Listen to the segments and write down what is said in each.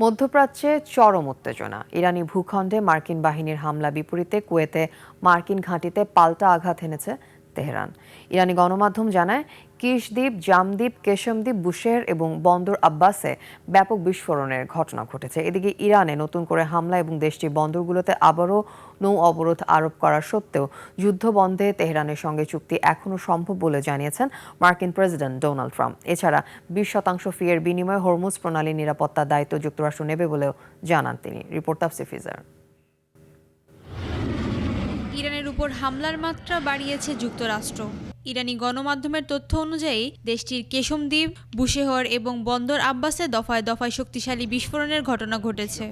মধ্যপ্রাচ্যে চরম উত্তেজনা। ইরানি ভূখণ্ডে মার্কিন বাহিনীর হামলা বিপরীতে কুয়েতে মার্কিন ঘাঁটিতে পাল্টা আঘাত এনেছে তেহরান। ইরানি গণমাধ্যম জানায়, কিশ দ্বীপ, জামদ্বীপ, কেশম দ্বীপ, বুশেহর এবং বন্দর আব্বাসে ব্যাপক বিস্ফোরণের ঘটনা ঘটেছে। এদিকে ইরানে নতুন করে হামলা এবং দেশটির বন্দরগুলোতে আবারও নৌ অবরোধ আরোপ করা সত্ত্বেও যুদ্ধ বন্ধে তেহরানের সঙ্গে চুক্তি এখনও সম্ভব বলে জানিয়েছেন মার্কিন প্রেসিডেন্ট ডোনাল্ড ট্রাম্প। এছাড়া 20% ফি-এর বিনিময়ে হরমুজ প্রণালীর নিরাপত্তার দায়িত্ব যুক্তরাষ্ট্র নেবে বলেও জানান তিনি। রিপোর্ট তাফসীর ফিজার। ইরানের উপর হামলার মাত্রা বাড়িয়েছে যুক্তরাষ্ট্র। ইরানি গণমাধ্যমের তথ্য অনুযায়ী দেশটির কেশম দ্বীপ, বুশেহর এবং বন্দর আব্বাসে দফায় দফায় শক্তিশালী বিস্ফোরণের ঘটনা ঘটেছে।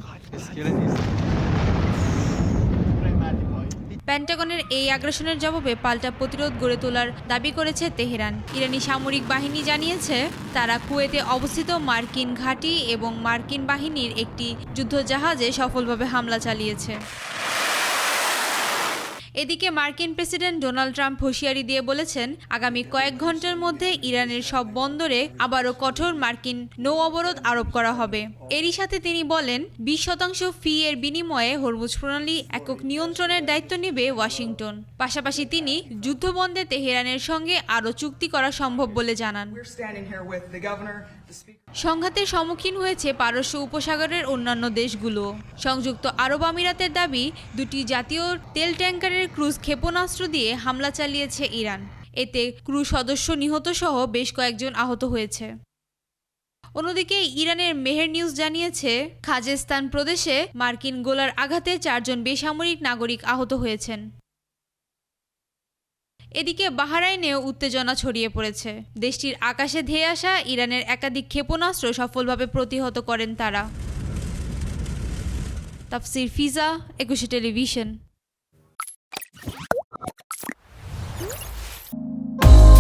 পেন্টাগনের এই আগ্রাসনের জবাবে পাল্টা প্রতিরোধ গড়ে তোলার দাবি করেছে তেহরান। ইরানি সামরিক বাহিনী জানিয়েছে, তারা কুয়েতে অবস্থিত মার্কিন ঘাঁটি এবং মার্কিন বাহিনীর একটি যুদ্ধজাহাজে সফলভাবে হামলা চালিয়েছে। এদিকে মার্কিন প্রেসিডেন্ট ডোনাল্ড ট্রাম্প হুঁশিয়ারি দিয়ে বলেছেন, আগামী কয়েক ঘন্টার মধ্যে ইরানের সব বন্দরে আবারও কঠোর মার্কিন নৌ অবরোধ আরোপ করা হবে। এরই সাথে তিনি বলেন, 20% ফি-এর বিনিময়ে হরমুজ প্রণালী একক নিয়ন্ত্রণের দায়িত্ব নেবে ওয়াশিংটন। পাশাপাশি তিনি যুদ্ধবন্ধে তেহরানের সঙ্গে আরও চুক্তি করা সম্ভব বলে জানান। সংঘাতের সম্মুখীন হয়েছে পারস্য উপসাগরের অন্যান্য দেশগুলো। সংযুক্ত আরব আমিরাতের দাবি, দুটি জাতীয় তেল ট্যাঙ্কারের ক্রুজ ক্ষেপণাস্ত্র দিয়ে হামলা চালিয়েছে ইরান। এতে ক্রু সদস্য নিহত সহ বেশ কয়েকজন আহত হয়েছে। অন্যদিকে ইরানের মেহের নিউজ জানিয়েছে, খাজেস্তান প্রদেশে মার্কিন গোলার আঘাতে 4 জন বেসামরিক নাগরিক আহত হয়েছেন। এদিকে বাহরাইনেও উত্তেজনা ছড়িয়ে পড়েছে। দেশটির আকাশে ধেয়ে আসা ইরানের একাধিক ক্ষেপণাস্ত্র সফলভাবে প্রতিহত করেন তারা। তাফসীর ফিজা, 21 টেলিভিশন।